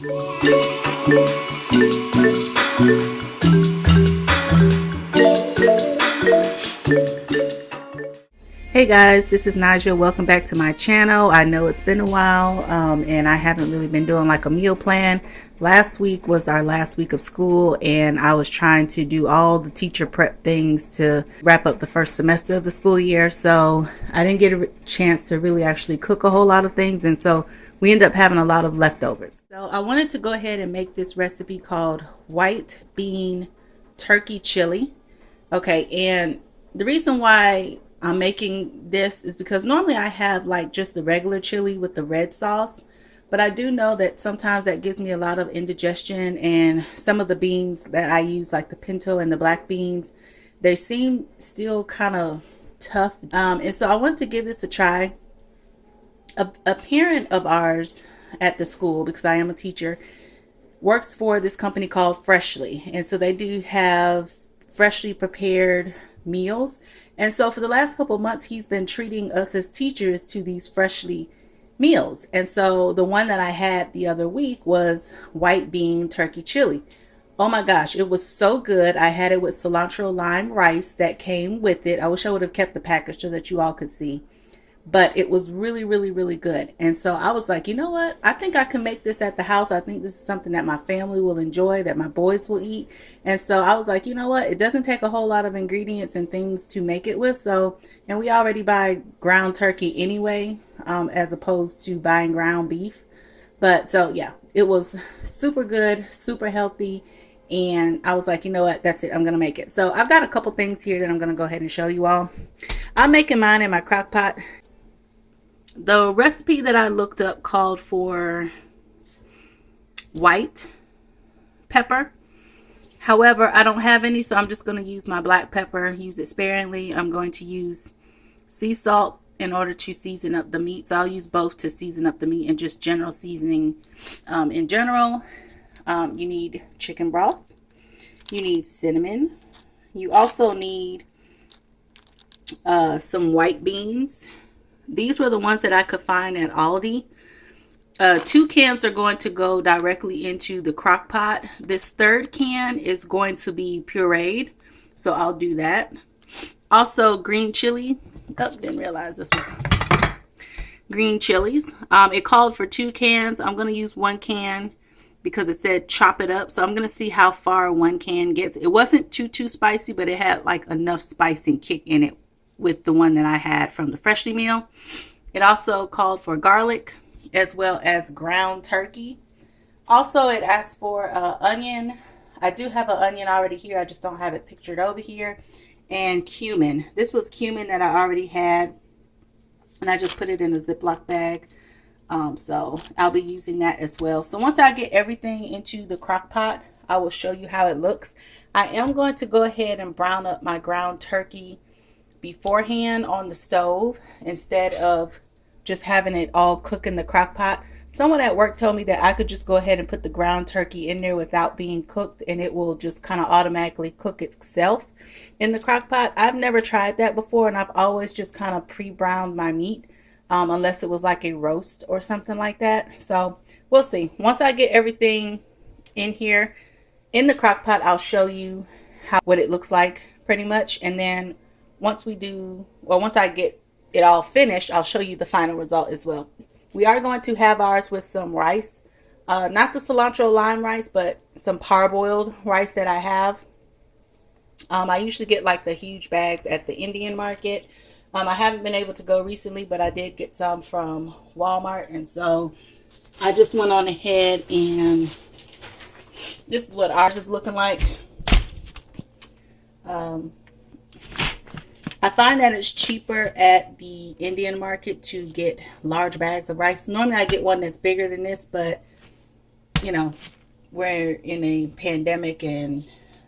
Hey guys, this is Naja. Welcome back to my channel. I know it's been a while and I haven't really been doing like a meal plan. Last week was our last week of school and I was trying to do all the teacher prep things to wrap up the first semester of the school year. So I didn't get a chance to really actually cook a whole lot of things, and so we ended up having a lot of leftovers. So I wanted to go ahead and make this recipe called white bean turkey chili. Okay, and the reason why I'm making this is because normally I have like just the regular chili with the red sauce, but I do know that sometimes that gives me a lot of indigestion, and some of the beans that I use, like the pinto and the black beans, they seem still kind of tough. And so I wanted to give this a try. A parent of ours at the school, because I am a teacher, works for this company called Freshly, and so they do have freshly prepared meals. And so for the last couple of months, he's been treating us as teachers to these freshly meals. And so the one that I had the other week was white bean turkey chili. Oh my gosh, it was so good. I had it with cilantro lime rice that came with it. I wish I would have kept the package so that you all could see. But it was really, really, really good. And so I was like, you know what? I think I can make this at the house. I think this is something that my family will enjoy, that my boys will eat. And so I was like, you know what? It doesn't take a whole lot of ingredients and things to make it with. So, and we already buy ground turkey anyway, as opposed to buying ground beef. But so, yeah, it was super good, super healthy. And I was like, you know what? That's it. I'm going to make it. So I've got a couple things here that I'm going to go ahead and show you all. I'm making mine in my crock pot. The recipe that I looked up called for white pepper. However, I don't have any, so I'm just going to use my black pepper, use it sparingly. I'm going to use sea salt in order to season up the meat. So I'll use both to season up the meat and just general seasoning in general. You need chicken broth. You need cinnamon. You also need some white beans. These were the ones that I could find at Aldi. 2 cans are going to go directly into the crock pot. This third can is going to be pureed, so I'll do that. Also, green chili. Oh, didn't realize this was green chilies. It called for 2 cans. I'm going to use 1 can because it said chop it up. So I'm going to see how far 1 can gets. It wasn't too spicy, but it had like enough spice and kick in it with the one that I had from the Freshly meal. It also called for garlic as well as ground turkey. Also, it asked for onion. I do have an onion already here. I just don't have it pictured over here. And cumin. This was cumin that I already had, and I just put it in a Ziploc bag. So I'll be using that as well. So once I get everything into the crock pot, I will show you how it looks. I am going to go ahead and brown up my ground turkey beforehand on the stove instead of just having it all cook in the crock pot. Someone at work told me that I could just go ahead and put the ground turkey in there without being cooked, and it will just kind of automatically cook itself in the crock pot. I've never tried that before, and I've always just kind of pre-browned my meat, unless it was like a roast or something like that. So we'll see. Once I get everything in here in the crock pot, I'll show you what it looks like pretty much. And then once I get it all finished, I'll show you the final result as well. We are going to have ours with some rice, not the cilantro lime rice, but some parboiled rice that I have. I usually get like the huge bags at the Indian market. I haven't been able to go recently, but I did get some from Walmart, and so I just went on ahead, and this is what ours is looking like. I find that it's cheaper at the Indian market to get large bags of rice. Normally I get one that's bigger than this, but you know, we're in a pandemic and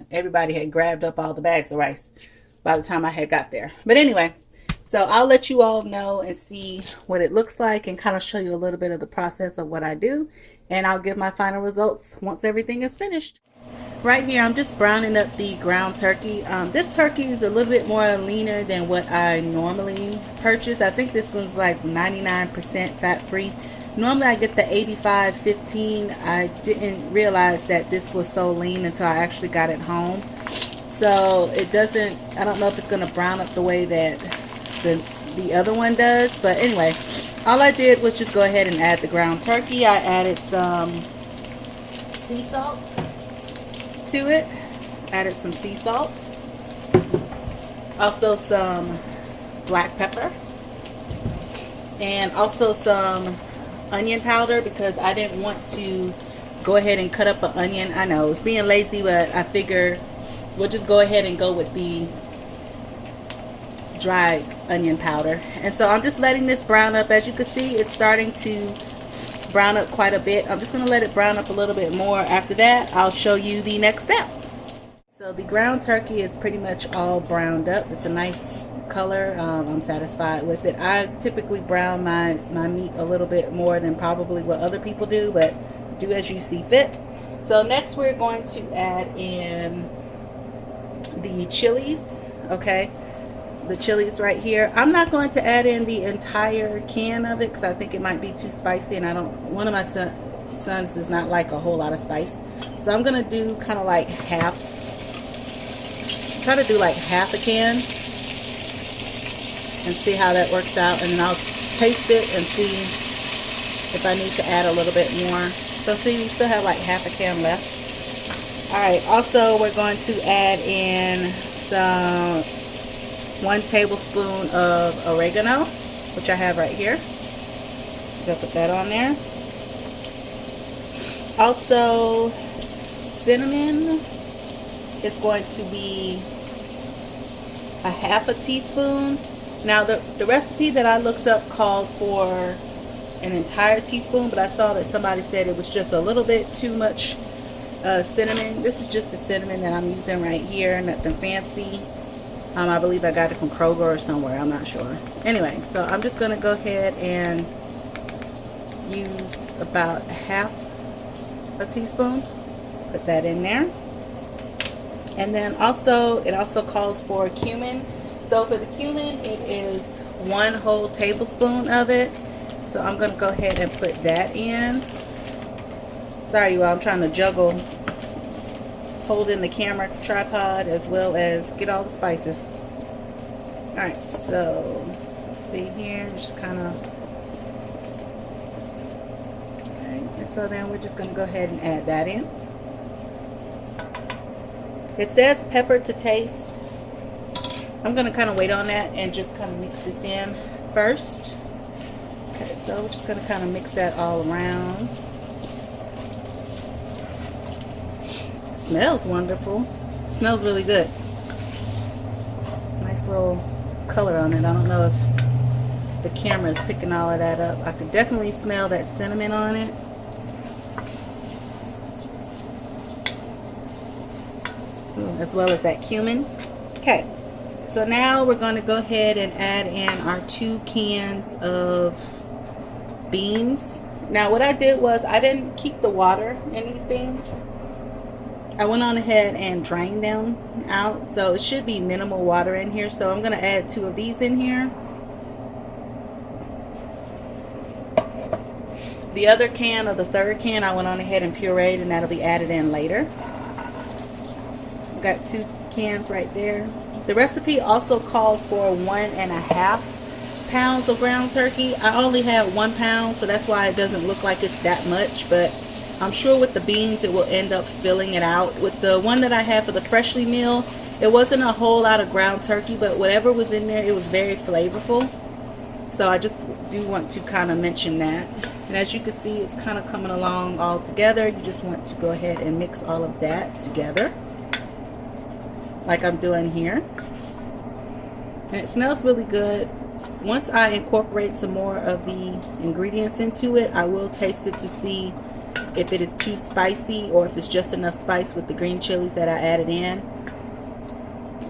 everybody had grabbed up all the bags of rice by the time I had got there. But anyway, so I'll let you all know and see what it looks like and kind of show you a little bit of the process of what I do. And I'll give my final results once everything is finished. Right here, I'm just browning up the ground turkey. This turkey is a little bit more leaner than what I normally purchase. I think this one's like 99% fat-free. Normally I get the 85/15. I didn't realize that this was so lean until I actually got it home. So it doesn't, I don't know if it's going to brown up the way that the other one does. But anyway, all I did was just go ahead and add the ground turkey. I added some sea salt to it. Added some sea salt. Also some black pepper. And also some onion powder, because I didn't want to go ahead and cut up an onion. I know it's being lazy, but I figure we'll just go ahead and go with the dried onion powder. And so I'm just letting this brown up. As you can see, it's starting to brown up quite a bit. I'm just going to let it brown up a little bit more. After that, I'll show you the next step. So the ground turkey is pretty much all browned up. It's a nice color. I'm satisfied with it. I typically brown my meat a little bit more than probably what other people do, but do as you see fit. So next we're going to add in the chilies. Okay, the chilies right here. I'm not going to add in the entire can of it because I think it might be too spicy, and I don't, one of my sons does not like a whole lot of spice. So I'm gonna do kind of like half, try to do like half a can and see how that works out, and then I'll taste it and see if I need to add a little bit more. So see, we still have like half a can left. Alright, also we're going to add in some 1 tablespoon of oregano, which I have right here. I'll put that on there. Also, cinnamon is going to be a half a teaspoon. Now the recipe that I looked up called for an entire teaspoon, but I saw that somebody said it was just a little bit too much cinnamon. This is just the cinnamon that I'm using right here, nothing fancy. I believe I got it from Kroger or somewhere, I'm not sure. Anyway, so I'm just going to go ahead and use about half a teaspoon. Put that in there. And then also, it also calls for cumin. So for the cumin, it is 1 whole tablespoon of it. So I'm going to go ahead and put that in. Sorry, you all, I'm trying to juggle holding the camera tripod as well as get all the spices. Alright, so let's see here, just kind of, okay, and so then we're just going to go ahead and add that in. It says pepper to taste. I'm going to kind of wait on that and just kind of mix this in first. Okay, so we're just going to kind of mix that all around. Smells wonderful. Smells really good. Nice little color on it. I don't know if the camera is picking all of that up. I could definitely smell that cinnamon on it. As well as that cumin. Okay, so now we're going to go ahead and add in our 2 cans of beans. Now what I did was I didn't keep the water in these beans. I went on ahead and drained them out, so it should be minimal water in here. So I'm going to add 2 of these in here. The other can, or the 3rd can, I went on ahead and pureed, and that'll be added in later. I've got 2 cans right there. The recipe also called for 1.5 pounds of ground turkey. I only have 1 pound, so that's why it doesn't look like it's that much, but I'm sure with the beans it will end up filling it out. With the one that I had for the freshly meal, it wasn't a whole lot of ground turkey, but whatever was in there, it was very flavorful. So I just do want to kind of mention that. And as you can see, it's kind of coming along all together. You just want to go ahead and mix all of that together, like I'm doing here. And it smells really good. Once I incorporate some more of the ingredients into it, I will taste it to see if it is too spicy or if it's just enough spice with the green chilies that I added in.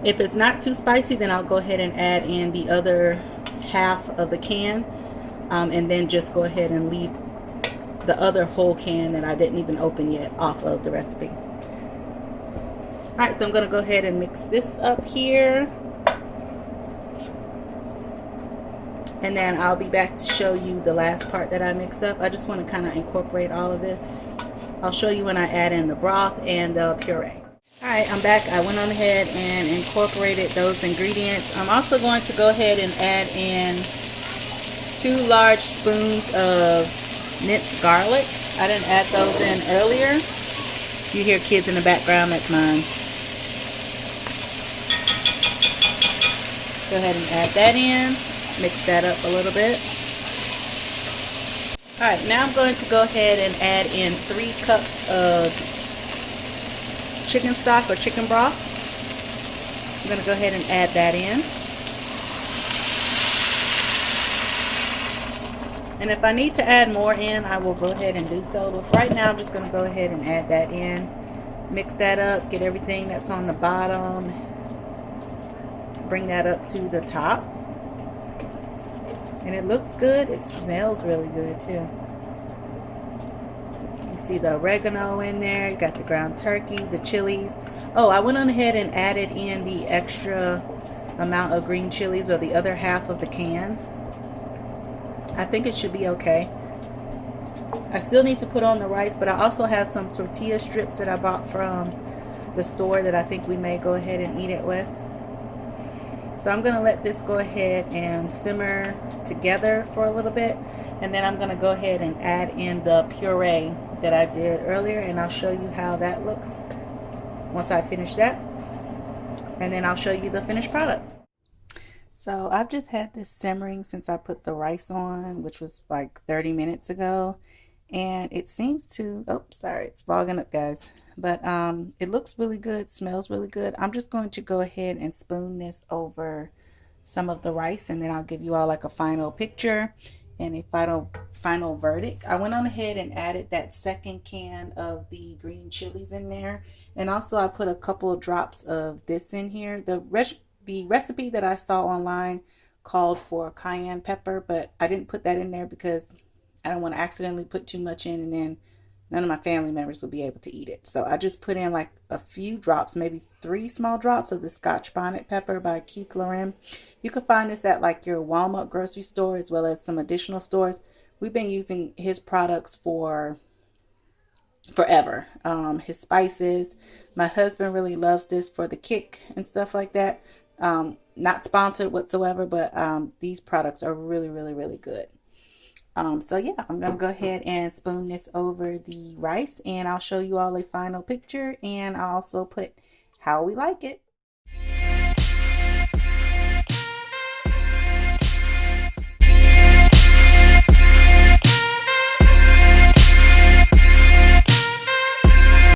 If it's not too spicy, then I'll go ahead and add in the other half of the can, and then just go ahead and leave the other whole can that I didn't even open yet off of the recipe. Alright, so I'm going to go ahead and mix this up here. And then I'll be back to show you the last part that I mix up. I just want to kind of incorporate all of this. I'll show you when I add in the broth and the puree. Alright, I'm back. I went on ahead and incorporated those ingredients. I'm also going to go ahead and add in 2 large spoons of minced garlic. I didn't add those in earlier. You hear kids in the background, that's mine. Go ahead and add that in. Mix that up a little bit. Alright, now I'm going to go ahead and add in 3 cups of chicken stock or chicken broth. I'm going to go ahead and add that in. And if I need to add more in, I will go ahead and do so. But right now, I'm just going to go ahead and add that in. Mix that up, get everything that's on the bottom. Bring that up to the top. And it looks good. It smells really good too. You see the oregano in there. You got the ground turkey, the chilies. Oh, I went on ahead and added in the extra amount of green chilies, or the other half of the can. I think it should be okay. I still need to put on the rice, but I also have some tortilla strips that I bought from the store that I think we may go ahead and eat it with. So I'm going to let this go ahead and simmer together for a little bit, and then I'm going to go ahead and add in the puree that I did earlier, and I'll show you how that looks once I finish that, and then I'll show you the finished product. So I've just had this simmering since I put the rice on, which was like 30 minutes ago, and it seems to, oh sorry, it's fogging up guys, but it looks really good, smells really good. I'm just going to go ahead and spoon this over some of the rice, and then I'll give you all like a final picture and a final verdict. I went on ahead and added that second can of the green chilies in there, and also I put a couple of drops of this in here. The recipe that I saw online called for cayenne pepper, but I didn't put that in there because I don't want to accidentally put too much in and then none of my family members will be able to eat it. So I just put in like a few drops, maybe 3 small drops of the Scotch bonnet pepper by Keith Loren. You can find this at like your Walmart grocery store as well as some additional stores. We've been using his products for forever. His spices. My husband really loves this for the kick and stuff like that. Not sponsored whatsoever, but these products are really, really, really good. So yeah, I'm going to go ahead and spoon this over the rice, and I'll show you all a final picture, and I'll also put how we like it.